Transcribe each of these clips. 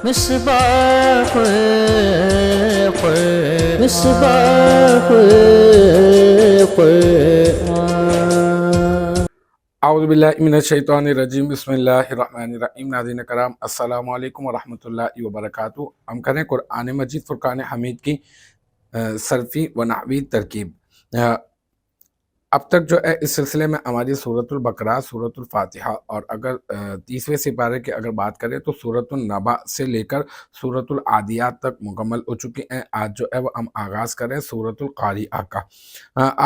مصباح مصباح القرآن. اعوذ باللہ من الشیطان الرجیم، بسم اللہ الرحمن الرحیم۔ ناظرین کرام، السلام علیکم ورحمۃ اللہ وبرکاتہ۔ ہم کریں قرآن مجید فرقان حمید کی صرفی و نحوی ترکیب۔ اب تک جو ہے اس سلسلے میں ہماری سورۃ البقرہ، سورۃ الفاتحہ اور اگر 30ویں سپارے کی اگر بات کریں تو سورۃ النبأ سے لے کر سورۃ العادیات تک مکمل ہو چکی ہیں۔ آج جو ہے وہ ہم آغاز کریں سورۃ القاریہ کا۔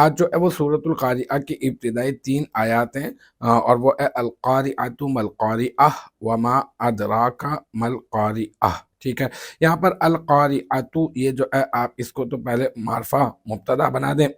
آج جو ہے وہ سورۃ القاریہ کی ابتدائی 3 آیات ہیں اور وہ ہے القاریۃ ما القاریہ وما ادراک ما القاریہ۔ ٹھیک ہے، یہاں پر القاریۃ یہ جو ہے آپ اس کو تو پہلے معرفہ مبتدا بنا دیں،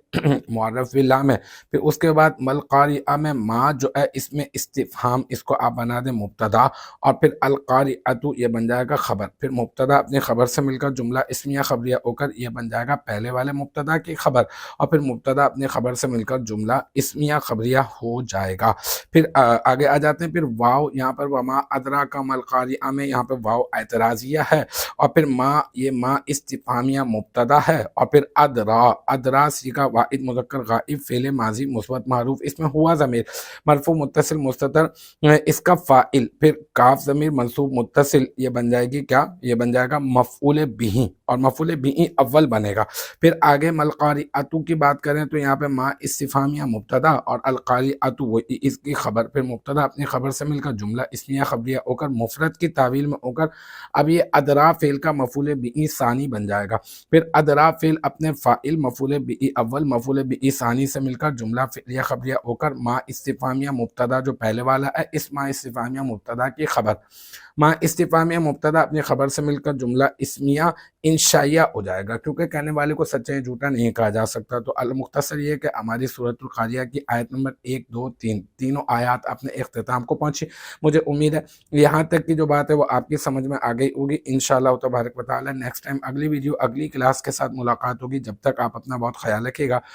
معرف باللام ہے، پھر اس کے بعد ما القاریہ میں ما جو ہے اس میں استفہام، اس کو آپ بنا دیں مبتدا، اور پھر القاریۃ یہ بن جائے گا خبر، پھر مبتدا اپنے خبر سے مل کر جملہ اسمیہ خبریہ ہو کر یہ بن جائے گا پہلے والے مبتدا کی خبر، اور پھر مبتدا اپنے خبر سے مل کر جملہ اسمیہ خبریہ ہو جائے گا۔ پھر آگے آ جاتے ہیں، پھر واو یہاں پر وما ادراک ما القاریہ میں یہاں پہ واو اعتراضیہ ہے، اور پھر ما یہ ما استفہامیہ مبتدا ہے، اور پھر ادرا صیغہ واحد مذکر غائب فعل ماضی مثبت معروف، اس میں ہوا ضمیر مرفوع متصل مستتر اس کا فاعل، پھر کاف ضمیر منصوب متصل یہ بن جائے گی کیا، یہ بن جائے گا مفعول بہ، اور مفعول بہ اول بنے گا۔ پھر آگے ما القاریۃ کی بات کریں تو یہاں پہ ما استفہامیہ مبتدا اور القاریۃ وہ اس کی خبر، پھر مبتدا اپنی خبر سے مل کر جملہ اسمیہ خبریہ ہو کر مفرد کی تعویل میں ہو کر اب یہ ادرا فعل کا مفعول بہ ثانی بن جائے گا۔ پھر ادرا فعل اپنے فاعل مفعول بہ اول مفعول بہ ثانی سے مل کر جملہ فعلیہ خبریہ ہو کر ما استفہامیہ مبتدا جو پہلے والا ہے اس ما استفہامیہ مبتدا کی خبر، ما استفہامیہ مبتدا اپنی خبر سے مل کر جملہ اسمیہ انشائیہ ہو جائے گا، کیونکہ کہنے والے کو سچا یا جھوٹا نہیں کہا جا سکتا۔ تو المختصر یہ کہ ہماری سورۃ القاریہ کی آیت نمبر 1 2 3 تینوں آیات اپنے اختتام کو پہنچی۔ مجھے امید ہے یہاں تک کی جو بات ہے وہ آپ کی سمجھ میں آ گئی ہوگی۔ انشاءاللہ تبارک و تعالی نیکسٹ ٹائم اگلی ویڈیو اگلی کلاس کے ساتھ ملاقات ہوگی۔ جب تک آپ اپنا بہت خیال رکھیے گا۔